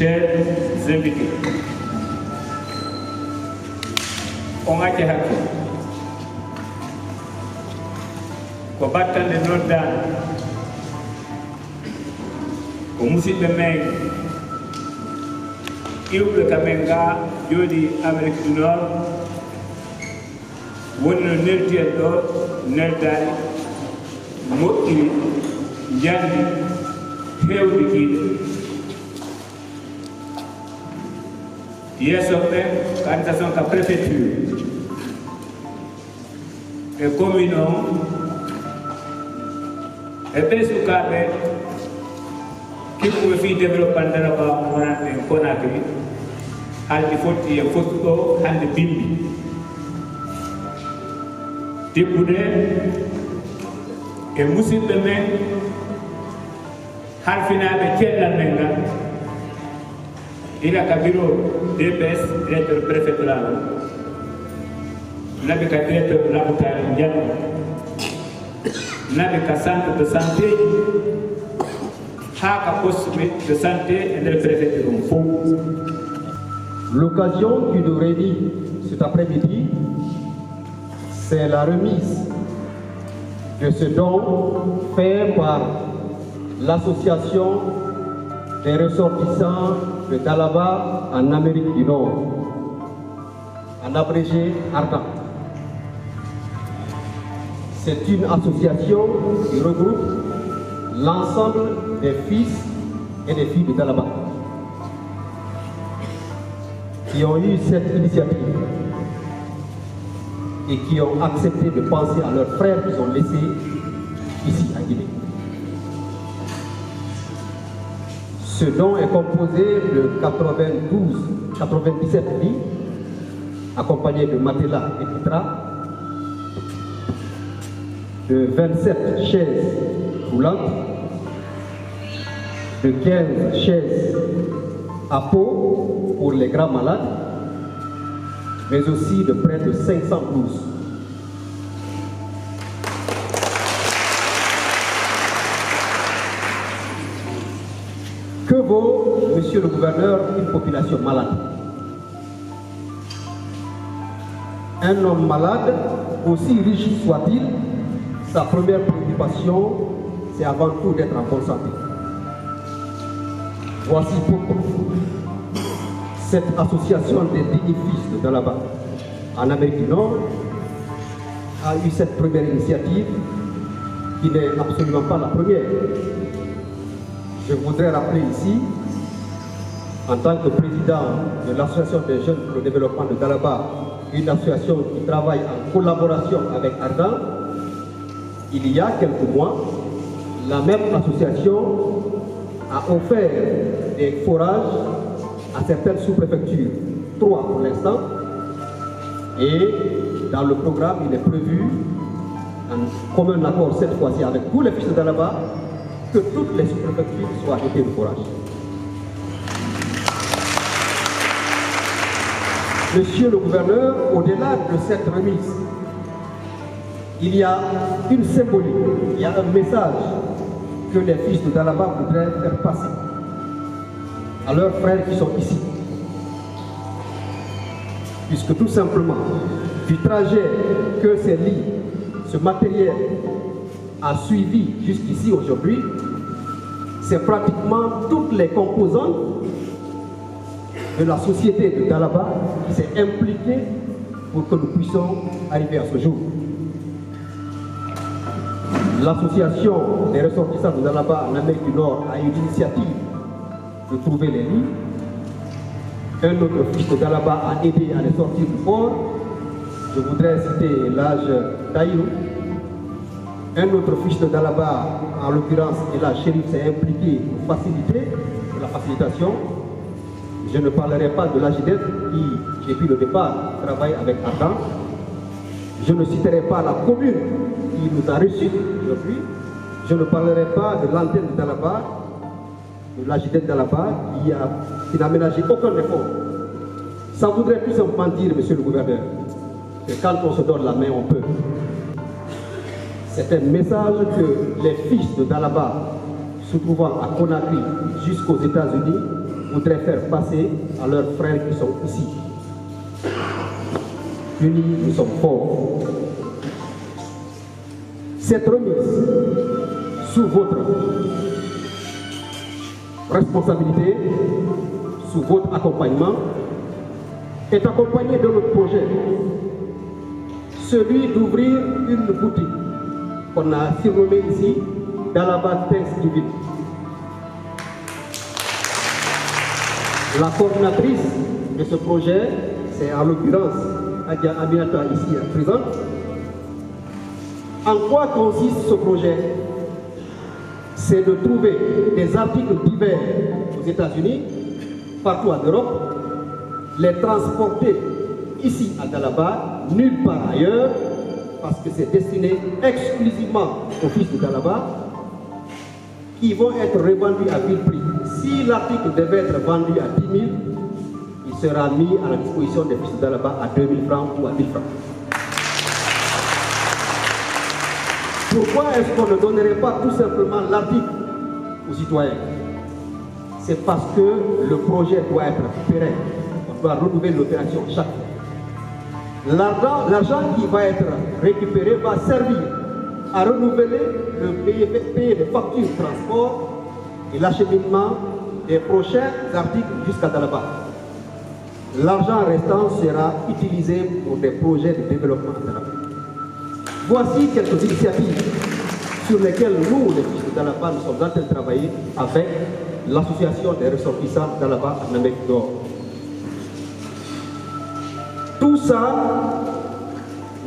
chers invités, on a été hacké. Ko battande noddan ko musidɓe men iwɓe kamen ga jooɗi Amérique du Nord woni no neldi en ɗo neldani moƴƴiri jandi hewde kiiɗe yesso ɓe ko administration ka préfecture e commune o e ɓe sukaɓe kippuɓe fi développement Daraba wonanɓe Conakry halde fotti e fotti ɗo hande bimbi debbude e musidɓe men halfinaɓe cellal men ngal ila ka bureau DPS directeur préfectoral naɓe ka directeur labotari Ndiaye naɓe ka centre de santé ha ka poste de santé e nder préfecture on fof. L'occasion qui nous réunit cet après-midi, c'est la remise de ce don fait par l'association des ressortissants de Dalaba en Amérique du Nord, en abrégé ARDA. C'est une association qui regroupe l'ensemble des fils et des filles de Dalaba qui ont eu cette initiative et qui ont accepté de penser à leurs frères qu'ils ont laissés ici à Guinée. Ce don est composé de 97 lits accompagnés de matelas et pitras, de 27 chaises roulantes, de 15 chaises à peau pour les grands malades, mais aussi de près de 500 blouses. Que vaut, monsieur le gouverneur, une population malade? Un homme malade, aussi riche soit-il, sa première préoccupation, c'est avant tout d'être en bonne santé. Voici pourquoi cette association des dignes-fils de Dalaba en Amérique du Nord a eu cette première initiative qui n'est absolument pas la première. Je voudrais rappeler ici, en tant que président de l'association des jeunes pour le développement de Dalaba, une association qui travaille en collaboration avec Ardan, il y a quelques mois, la même association a offert des forages à certaines sous-préfectures, 3 pour l'instant, et dans le programme il est prévu, en commun accord cette fois-ci avec tous les fils de Dalaba, que toutes les sous-préfectures soient dotées de forages. Monsieur le gouverneur, au-delà de cette remise, il y a une symbolique, il y a un message que les fils de Dalaba voudraient faire passer à leurs frères qui sont ici. Puisque tout simplement, du trajet que ces lits, ce matériel a suivi jusqu'ici aujourd'hui, c'est pratiquement toutes les composantes de la société de Dalaba qui s'est impliquée pour que nous puissions arriver à ce jour. L'association des ressortissants de Dalaba en Amérique du Nord a eu l'initiative de trouver les lits. Un autre fils de Dalaba a aidé à les sortir du port. Je voudrais citer l'âge Taïrou. Un autre fils de Dalaba, en l'occurrence, et là, Chérif s'est impliqué pour faciliter la facilitation. Je ne parlerai pas de l'AGDEF qui, depuis le départ, travaille avec Ardan. Je ne citerai pas la commune qui nous a reçus aujourd'hui. Je ne parlerai pas de l'antenne de Dalaba, de l'AGDEF de Dalaba, qui n'a ménagé aucun effort. Ça voudrait tout simplement dire, monsieur le gouverneur, que quand on se donne la main, on peut. C'est un message que les fils de Dalaba, se trouvant à Conakry jusqu'aux États-Unis, voudrais faire passer à leurs frères qui sont ici. Unis, nous sommes forts. Cette remise sous votre responsabilité, sous votre accompagnement, est accompagnée de notre projet, celui d'ouvrir une boutique qu'on a surnommée ici Dalaba Thanksgiving. La coordinatrice de ce projet, c'est en l'occurrence Adia Aminata ici présente. En quoi consiste ce projet? C'est de trouver des articles divers aux États-Unis, partout en Europe, les transporter ici à Dalaba, nulle part ailleurs, parce que c'est destiné exclusivement aux fils de Dalaba, qui vont être revendus à vil prix. Si l'article devait être vendu à 10 000, il sera mis à la disposition des fils de Dalaba à 2 000 francs ou à 1 000 francs. Pourquoi est-ce qu'on ne donnerait pas tout simplement l'article aux citoyens? C'est parce que le projet doit être pérenne. On doit renouveler l'opération chaque fois. L'argent qui va être récupéré va servir à renouveler payer les factures de transport et l'acheminement des prochains articles jusqu'à Dalaba. L'argent restant sera utilisé pour des projets de développement à Dalaba. Voici quelques initiatives sur lesquelles nous, les fils de Dalaba, nous sommes en train de travailler avec l'association des ressortissants de Dalaba en Amérique d'Or. Tout ça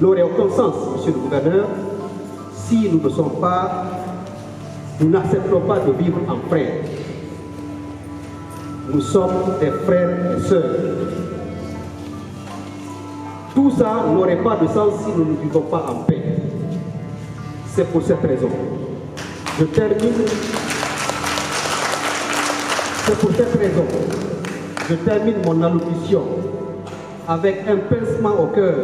n'aurait aucun sens, monsieur le gouverneur, si nous n'acceptons pas de vivre en frères. Nous sommes des frères et sœurs. Tout ça n'aurait pas de sens si nous ne vivons pas en paix. C'est pour cette raison. C'est pour cette raison. Je termine mon allocution avec un pincement au cœur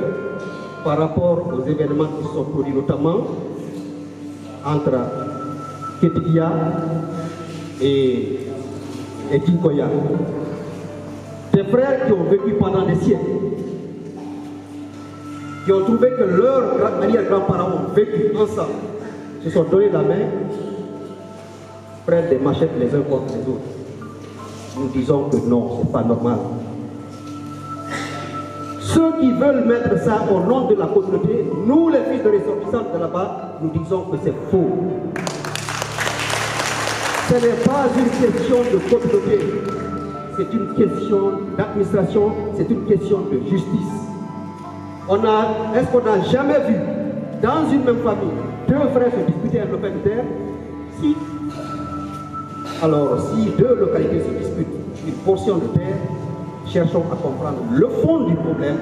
par rapport aux événements qui se sont produits, notamment entre Ketikia et Tinkoya. Des frères qui ont vécu pendant des siècles, qui ont trouvé que leurs arrière-grands-parents ont vécu ensemble, se sont donné la main, prennent des machettes les uns contre les autres. Nous disons que non, ce n'est pas normal. Ceux qui veulent mettre ça au nom de la communauté, nous les fils de ressortissants de là-bas, nous disons que c'est faux. Ce n'est pas une question de communauté, c'est une question d'administration, c'est une question de justice. Est-ce qu'on n'a jamais vu dans une même famille deux frères se disputer un lopin de terre? Si. Alors, si deux localités se disputent une portion de terre, cherchons à comprendre le fond du problème,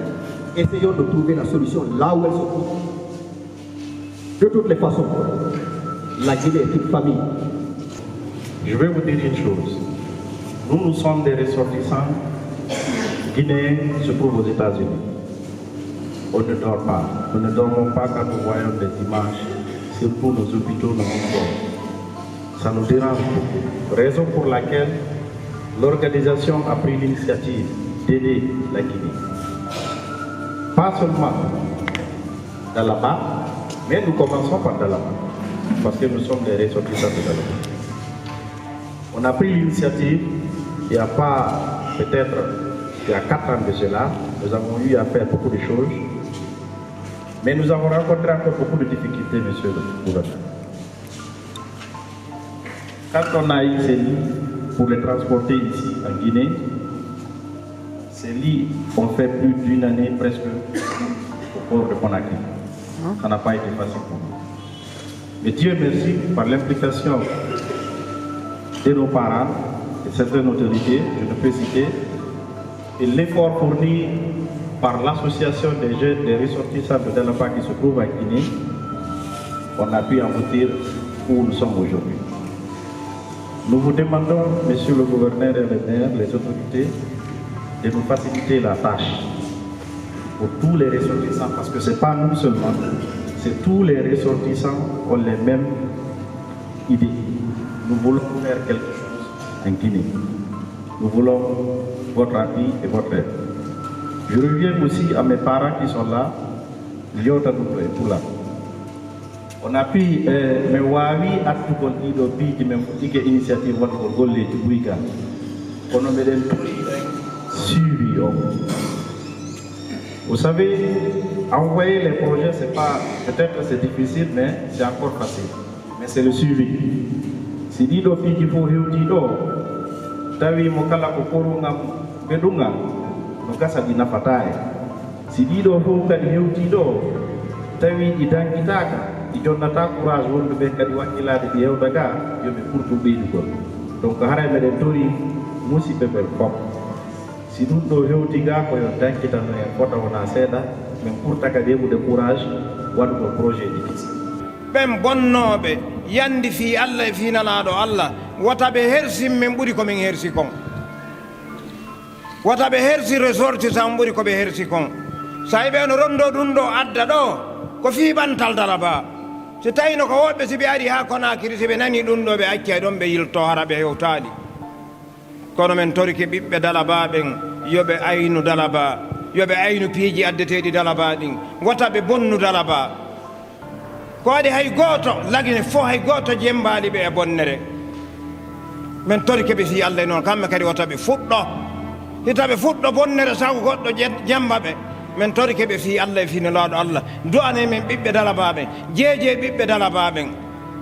essayons de trouver la solution là où elle se trouve. De toutes les façons, la Guinée est une famille. Je vais vous dire une chose. Nous sommes des ressortissants guinéens qui se trouvent aux États-Unis. On ne dort pas. Nous ne dormons pas quand nous voyons des images, surtout nos hôpitaux, nos morts. Ça nous dérange beaucoup. Raison pour laquelle l'organisation a pris l'initiative d'aider la Guinée. Pas seulement Dalaba, mais nous commençons par Dalaba, parce que nous sommes des ressortissants de Dalaba. On a pris l'initiative, il n'y a pas, peut-être, il y a 4 ans de cela, nous avons eu à faire beaucoup de choses, mais nous avons rencontré encore beaucoup de difficultés, monsieur le gouverneur. Quand on a eu ces lits pour les transporter ici en Guinée, ces lits ont fait plus d'une année presque au port de Conakry. Ça n'a pas été facile pour nous. Mais Dieu merci, par l'implication de nos parents, de certaines autorités, je ne peux citer, et l'effort fourni par l'association des jeunes des ressortissants de Dalaba qui se trouvent en Guinée, on a pu aboutir où nous sommes aujourd'hui. Nous vous demandons, monsieur le gouverneur et le maire, les autorités, de nous faciliter la tâche pour tous les ressortissants, parce que ce n'est pas nous seulement, c'est tous les ressortissants qui ont les mêmes idées. Nous voulons faire quelque chose en Guinée. Nous voulons votre appui et votre aide. Je reviens aussi à mes parents qui sont là. On a pu me wawi attugol ɗiɗo piiji men fuɗɗike initiative waɗugol golleji ɓuyka kono meɗen suivi o. Vous savez, envoyer les projets, c'est pas, peut-être c'est difficile, mais c'est encore facile. Mais c'est le suivi. Si ɗiɗo piiji fof hewti ɗo tawi mo kala ko korungam ɓeɗungam no gasa ɗi nafata e. Si ɗiɗo fof kadi hewti ɗo tawi ɗi dankitaka ɗi jonnata courage wonɓe ɓe kadi wakkilade ɗi hewta ga yoɓe ɓurtu ɓeydugol. Donc haray meɗen tori musidɓe ɓen fof si ɗum ɗo hewti ga koyo dankitano en fota wona seeɗa min ɓurta kadi heɓude courage waɗugol projet ɗi ɗi. ɓen bonnoɓe yandi fi Allah e finalaɗo Allah wotaɓe hersi min ɓuuri komin hersi kon, wotaɓe hersi ressortissant ɓuuri koɓe hersi kon. sa ɓe no rondo ɗum ɗo adda ɗo ko fiɓantal Dalaba. so tawino ko woɓɓe si ɓe ari ha Conakry si ɓe nani ɗum ɗo ɓe acci e ɗon ɓe yilto hara ɓe hewtali. kono men torike ɓiɓɓe Dalaba ɓen yoɓe aynu Dalaba, yoɓe aynu piiji addeteɗi Dalaba ɗin, wotaɓe bonnu Dalaba. ko waɗi hay goto lagine fo hay goto jembali ɓe e bonnere. men torike ɓe si Allah noon kamɓe kadi wotaɓe fuɗɗo, hitaɓe fuɗɗo bonnere sago goɗɗo jemba ɓe. men torike ɓe fi Allah e fino laaɗo Allah du'ane men ɓiɓɓe Dalaba ɓen, jeeje ɓiɓɓe Dalaba ɓen.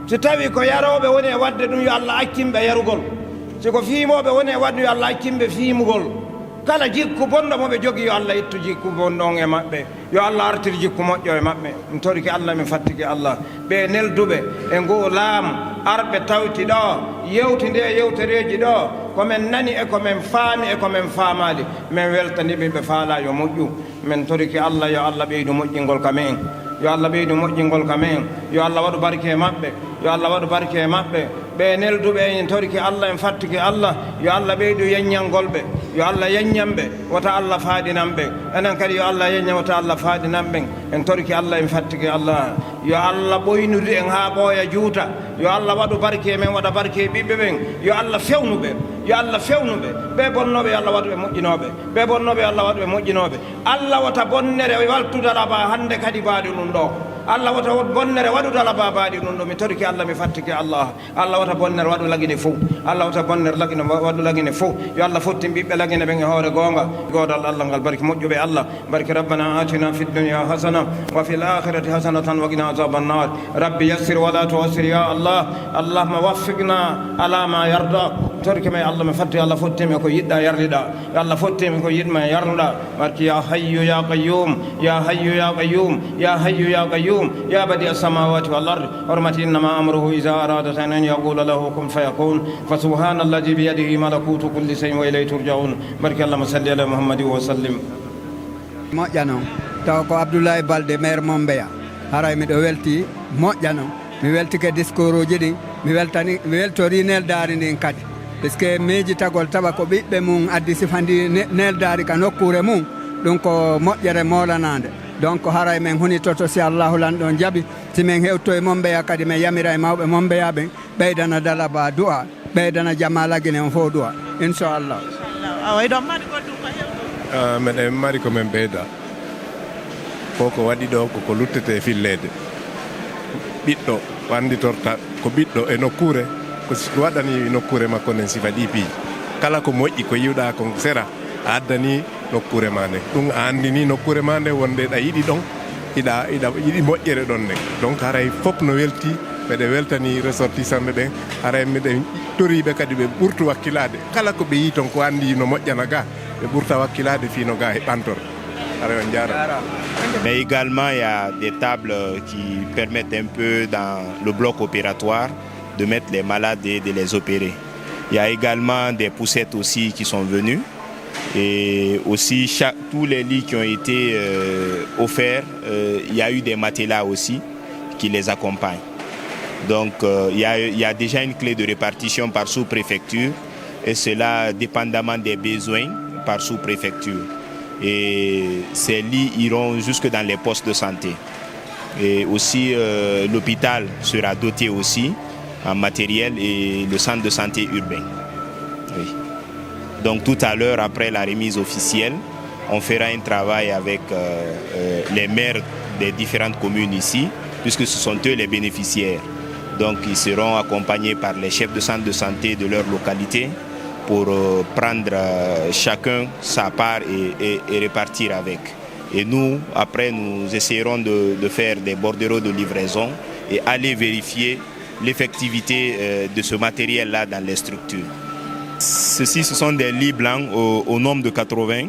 so tawi ko yaroɓe woni e wadde ɗum yo Allah accimɓe yarugol, siko fiimoɓe woni e wadde yo Allah accimɓe fiimugol. kala jikku bonɗo moɓe jogui yo Allah ittu jikku bonɗo on e maɓɓe, yo Allah artir jikku moƴƴo e maɓɓe. min torike Allah min fattike Allah ɓe nelduɓe e ngoo laamu arɓe tawti ɗo yewti nde yewtereji ɗo komin nani e komin faami e komin faamali min weltaniɓe ɓe faala yo moƴƴu. min torike Allah yo Allah ɓeydu moƴƴingol kamen, yo Allah ɓeydu moƴƴingol kamen, yo Allah waɗu barke e maɓɓe, yo Allah waɗu barke e maɓɓe. ɓe nelduɓe en torike Allah en fattike Allah yo Allah ɓeydu yeññangol ɓe, yo Allah yeññanɓe wota Allah faaɗinanɓe. enen kadi yo Allah yeñña wota Allah faaɗinanɓen. en torike Allah en fattike Allah yo Allah ɓoynude en ha ɓooya juuta, yo Allah waɗu barke e men, waɗa barke e ɓiɓɓe ɓen, yo Allah fewnuɓe, yo Allah fewnuɓe. ɓe bonnoɓe yo Allah waɗuɓe moƴƴinoɓe, ɓe bonnoɓe yo Allah waɗuɓe moƴƴinoɓe. Allah wota bonnere waltu Dalaba hande kadi mbaɗi ɗum ɗo. Allah wota bonnere waɗu Dalaba mbaɗi ɗum ɗo. mi torike Allah mi fattike Allah. Allah wota bonnere waɗu lagine fof, Allah wota bonnere lagine waɗu lagine fof. yo Allah fottin ɓiɓɓe lagine ɓen e hoore gonga godal Allah ngal barke moƴƴuɓe Allah. barke rabbana atina fid dunya hasana wa fil akhirati hasanatan wa qina azaban nar. rabbi yassir wa la tu'assir ya Allah. allahumma waffiqna ala ma yarda. torke me Allah mi fatti Allah fottimi ko yiɗɗa yarliɗa, yo Allah fottimi ko yiɗma yarnuɗa. barke ya hayyu ya qayyum, ya hayyu ya qayyum, ya hayyu ya qayyum, ya badi as-samawati wal ard. hurmati innama amruhu iza arada an yaqula lahu kun fayakun. fa subhanalladhi bi yadihi malakutu kulli shay'in wa ilayhi turja'un. barke Allahumma salli ala Muhammadin wa sallim. moƴƴano taw ko Abdoulaye Balde maire Mombeya haray miɗo welti moƴƴano. mi weltike discours uji ɗin, mi weltori neldari ndin kadi puisque meji tagol tawa ko ɓiɓɓe mum addi sifandi neldari ka nokkure mum, ɗum ko moƴƴere molanade. donc haray men hunitoto si Allahu lan ɗon jaaɓi, si min hewto e Mombeya kadi min yamira e mawɓe Mombeya ɓen ɓeydana Dalaba du'a, ɓeydana Jama lagine on fof du'a inchallah. meɗen mari komin ɓeyda ko ko waɗi ɗo koko luttete fillede. ɓiɗɗo wanditorta ko ɓiɗɗo e nokkure ko waɗani nokkure makko nden sifa ɗi piiji. kala ko moƴƴi ko yiwɗa kon sera a addani nokkure ma nde, ɗum a andini nokkure ma nde wonde ɗa yiɗi ɗon yiɗi moƴƴere ɗon nde. donc haray fof no welti ɓeɗe weltani ressortissant ɓe ɓen, haray miɗen toriɓe kadi ɓe ɓurtu wakkilade kala ko ɓe yi ton ko andi no moƴƴana ga ɓe ɓurta wakkilade fino ga e ɓantor. Mais également, il y a des tables qui permettent un peu dans le bloc opératoire de mettre les malades et de les opérer. Il y a également des poussettes aussi qui sont venues. Et aussi, tous les lits qui ont été offerts, il y a eu des matelas aussi qui les accompagnent. Donc, il y a déjà une clé de répartition par sous-préfecture, et cela dépendamment des besoins par sous-préfecture. Et ces lits iront jusque dans les postes de santé. Et aussi, l'hôpital sera doté aussi en matériel et le centre de santé urbain. Oui. Donc tout à l'heure, après la remise officielle, on fera un travail avec les maires des différentes communes ici, puisque ce sont eux les bénéficiaires. Donc ils seront accompagnés par les chefs de centre de santé de leur localité pour prendre chacun sa part et répartir avec. Et nous, après, nous essayerons de faire des bordereaux de livraison et aller vérifier l'effectivité de ce matériel-là dans les structures. Ceci, ce sont des lits blancs au nombre de 80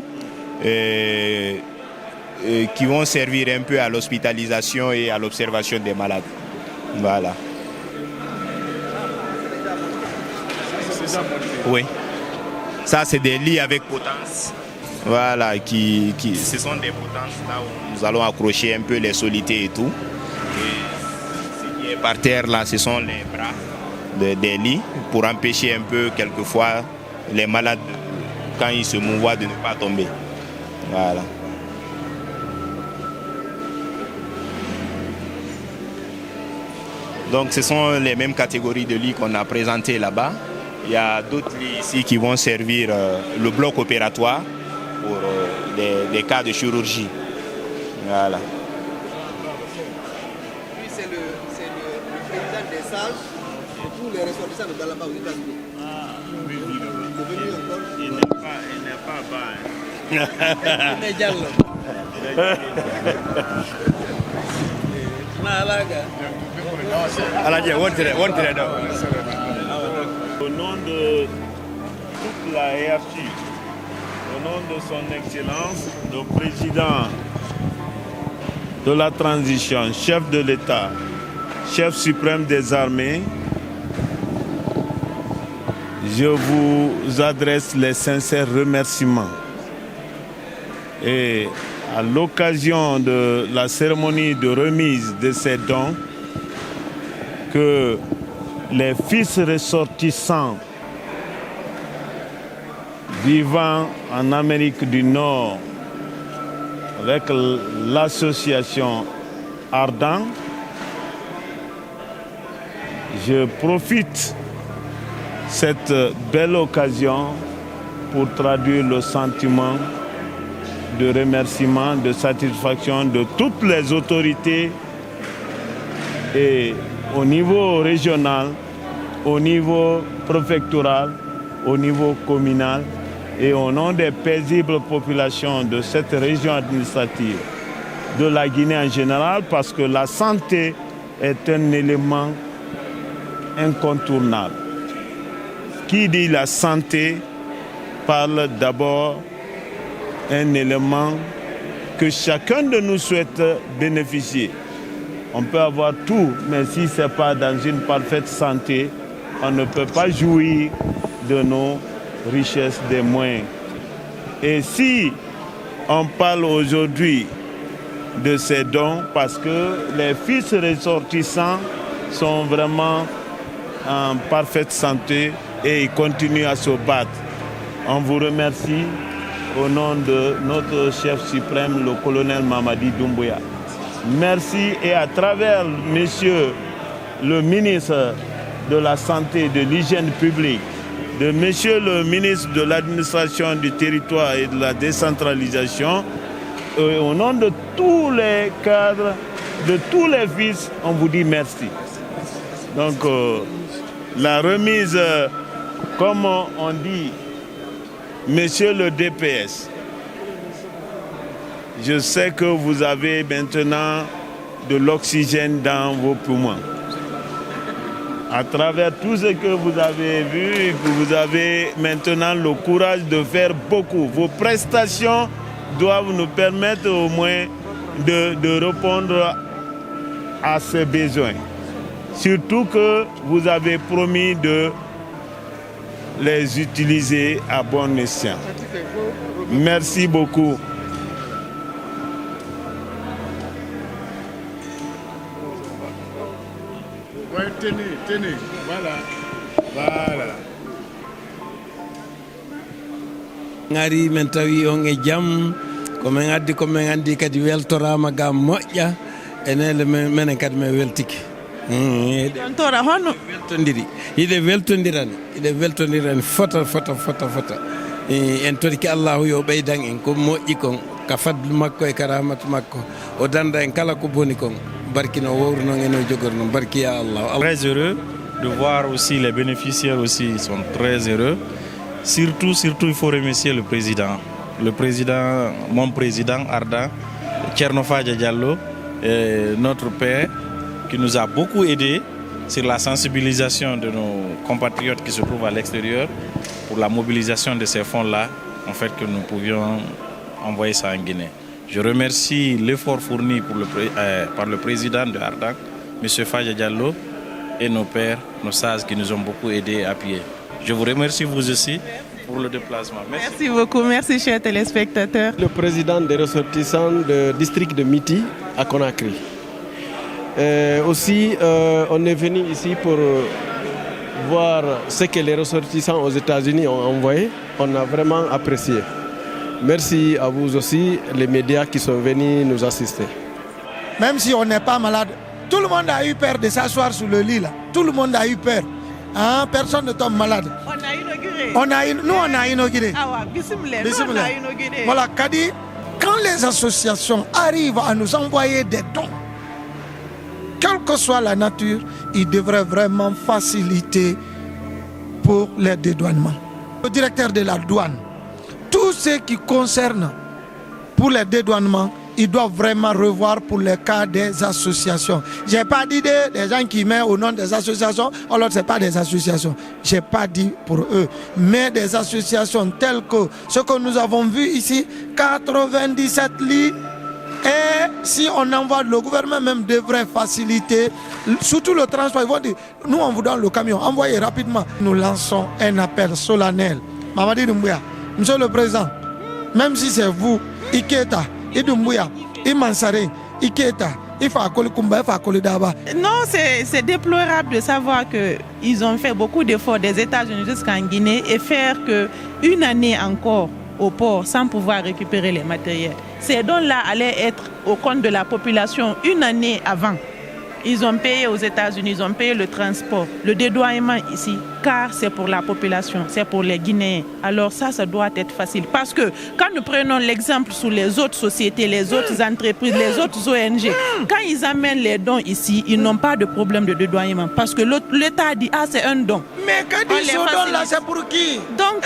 qui vont servir un peu à l'hospitalisation et à l'observation des malades. Voilà. Oui. Ça, c'est des lits avec potence. Voilà, ce sont des potences là où nous allons accrocher un peu les solités et tout. Et ce qui est par terre là, ce sont les bras des lits pour empêcher un peu quelquefois les malades, quand ils se mouvoient, de ne pas tomber. Voilà. Donc ce sont les mêmes catégories de lits qu'on a présentées là-bas. Il y a d'autres lits ici qui vont servir le bloc opératoire pour des cas de chirurgie. Voilà. Lui, c'est le président des sages et tous les ressortissants de Dalaba aux États-Unis. Ah, oui, oui. Il n'est pas bas. Il est dialogue. Au nom de toute la hiérarchie, au nom de son Excellence, le président de la transition, chef de l'État, chef suprême des armées, je vous adresse les sincères remerciements. Et à l'occasion de la cérémonie de remise de ces dons, que les fils ressortissants vivant en Amérique du Nord avec l'association Ardan, je profite de cette belle occasion pour traduire le sentiment de remerciement, de satisfaction de toutes les autorités et au niveau régional, au niveau préfectoral, au niveau communal et au nom des paisibles populations de cette région administrative, de la Guinée en général, parce que la santé est un élément incontournable. Qui dit la santé parle d'abord un élément que chacun de nous souhaite bénéficier. On peut avoir tout, mais si ce n'est pas dans une parfaite santé, on ne peut pas jouir de nos richesses des moyens. Et si on parle aujourd'hui de ces dons, parce que les fils ressortissants sont vraiment en parfaite santé et ils continuent à se battre. On vous remercie au nom de notre chef suprême, le colonel Mamadi Doumbouya. Merci et à travers monsieur le ministre de la Santé et de l'Hygiène publique, de monsieur le ministre de l'Administration du territoire et de la décentralisation, au nom de tous les cadres, de tous les fils, on vous dit merci. Donc la remise, comme on dit, monsieur le DPS, je sais que vous avez maintenant de l'oxygène dans vos poumons. À travers tout ce que vous avez vu, vous avez maintenant le courage de faire beaucoup. Vos prestations doivent nous permettre au moins de répondre à ces besoins. Surtout que vous avez promis de les utiliser à bon escient. Merci beaucoup. Ouais, tenez, voilà. ngari men tawi on e jam ko men addi ko men andi kadi weltorama ga moƴƴa enele menen kadi men weltiki weltora hono weltondiri ide weltondirani fota en torki Allahu yo ɓeydan en ko moƴƴi kon ka fadlu makko e karamatu makko o danda en kala ko boni kon barkino wowru noon eno jogorno barki ya Allah. Très heureux de voir aussi les bénéficiaires aussi, ils sont très heureux. Surtout, il faut remercier le président, mon président Arda, Thierno Fadja Diallo, notre père, qui nous a beaucoup aidé sur la sensibilisation de nos compatriotes qui se trouvent à l'extérieur pour la mobilisation de ces fonds-là, en fait, que nous pouvions envoyer ça en Guinée. Je remercie l'effort fourni par le président de Ardak, M. Fadja Diallo, et nos pères, nos sages qui nous ont beaucoup aidés et appuyés. Je vous remercie vous aussi pour le déplacement. Merci beaucoup, merci chers téléspectateurs. Le président des ressortissants du district de Miti à Conakry. Aussi, on est venu ici pour voir ce que les ressortissants aux États-Unis ont envoyé. On a vraiment apprécié. Merci à vous aussi, les médias qui sont venus nous assister. Même si on n'est pas malade, tout le monde a eu peur de s'asseoir sur le lit là. Tout le monde a eu peur. Hein? Personne ne tombe malade. On a inauguré. Nous, on a inauguré. Ah ouais, bismillah. Nous, on a inauguré. Voilà, Kadi, quand les associations arrivent à nous envoyer des dons, quelle que soit la nature, ils devraient vraiment faciliter pour les dédouanements. Le directeur de la douane, tout ce qui concerne pour les dédouanements, ils doivent vraiment revoir pour le cas des associations. Je n'ai pas dit des gens qui mettent au nom des associations, alors ce n'est pas des associations. Je n'ai pas dit pour eux, mais des associations telles que ce que nous avons vu ici, 97 lits. Et si on envoie, le gouvernement même devrait faciliter, surtout le transport. Ils vont dire, nous on vous donne le camion, envoyez rapidement. Nous lançons un appel solennel. Mamadi Doumbouya, Monsieur le Président, même si c'est vous, Iketa, Idoumbouya, Imansare, Iketa, non, c'est déplorable de savoir qu'ils ont fait beaucoup d'efforts des États-Unis jusqu'en Guinée et faire qu'une année encore au port sans pouvoir récupérer les matériels. Ces dons-là allaient être au compte de la population une année avant. Ils ont payé aux États-Unis, ils ont payé le transport, le dédouanement ici, car c'est pour la population, c'est pour les Guinéens. Alors ça doit être facile. Parce que quand nous prenons l'exemple sur les autres sociétés, les autres entreprises, les autres ONG, quand ils amènent les dons ici, ils n'ont pas de problème de dédouanement. Parce que l'État dit, ah c'est un don. Mais quand ils sont dons là, c'est pour qui?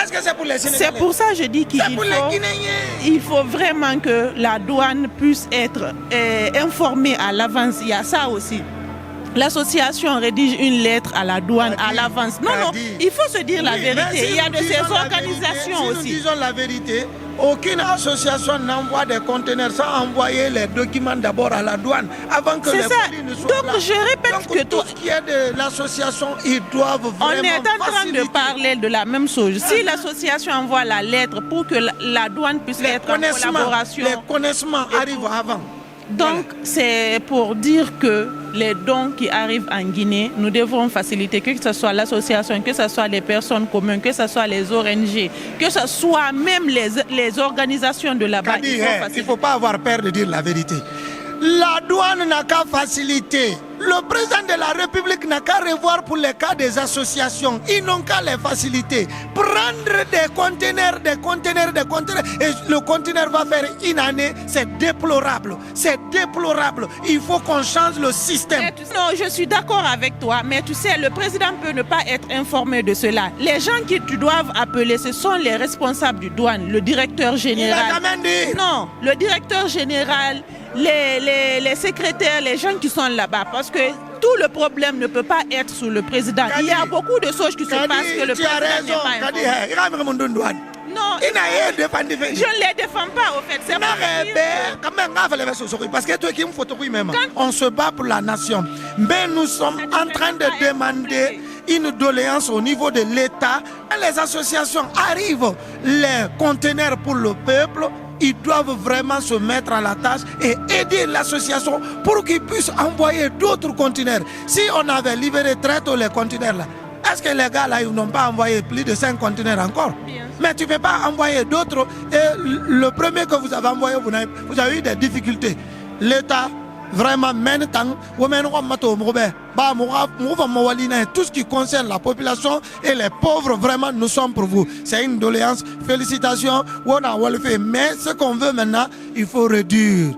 Est-ce que c'est pour les Sénégalais? C'est pour ça que je dis qu'il faut vraiment que la douane puisse être informée à l'avance. Il y a ça aussi. L'association rédige une lettre à la douane à l'avance. Non, il faut se dire la vérité. Il y a de ces organisations aussi. Si nous disons la vérité, aucune association n'envoie des conteneurs sans envoyer les documents d'abord à la douane avant que les produits ne soient là. Donc je répète que tout ce qui est de l'association, ils doivent vraiment on est en train de parler de la même chose. Si l'association envoie la lettre pour que la douane puisse être en collaboration... Les connaissements arrivent avant. Donc, c'est pour dire que les dons qui arrivent en Guinée, nous devons faciliter, que ce soit l'association, que ce soit les personnes communes, que ce soit les ONG, que ce soit même les organisations de là-bas. Il ne faut pas avoir peur de dire la vérité. La douane n'a qu'à faciliter. Le président de la République n'a qu'à revoir pour les cas des associations. Ils n'ont qu'à les faciliter. Prendre des conteneurs, et le conteneur va faire une année, c'est déplorable. C'est déplorable. Il faut qu'on change le système. Non, je suis d'accord avec toi, mais tu sais, le président peut ne pas être informé de cela. Les gens qui doivent appeler, ce sont les responsables du douane, le directeur général. Il a jamais dit. Non, le directeur général, les secrétaires, les gens qui sont là-bas, parce que tout le problème ne peut pas être sur le président. Il y a beaucoup de choses qui se passent que le président n'est pas informé. Non, je ne les défends pas au fait. Parce que toi qui me photographes même, on se bat pour la nation. Mais nous sommes en train de demander une doléance au niveau de l'État. Les associations arrivent, les conteneurs pour le peuple, ils doivent vraiment se mettre à la tâche et aider l'association pour qu'ils puissent envoyer d'autres conteneurs. Si on avait libéré très tôt les conteneurs là, est-ce que les gars là, ils n'ont pas envoyé plus de 5 conteneurs encore? Mais tu ne peux pas envoyer d'autres. Et le premier que vous avez envoyé, vous avez eu des difficultés. L'État vraiment maintenant tout ce qui concerne la population et les pauvres, vraiment nous sommes pour vous. C'est une doléance. Félicitations. Mais ce qu'on veut maintenant, il faut réduire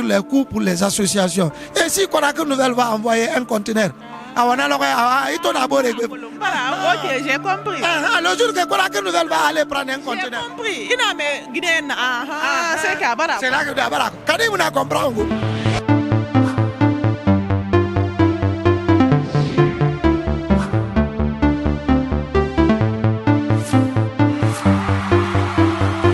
les coûts pour les associations. Et si Konakry Nouvelle va envoyer un conteneur, ok, j'ai compris. Le jour que Konakry Nouvelle va aller prendre un conteneur. J'ai compris. C'est là que tu vas comprendre.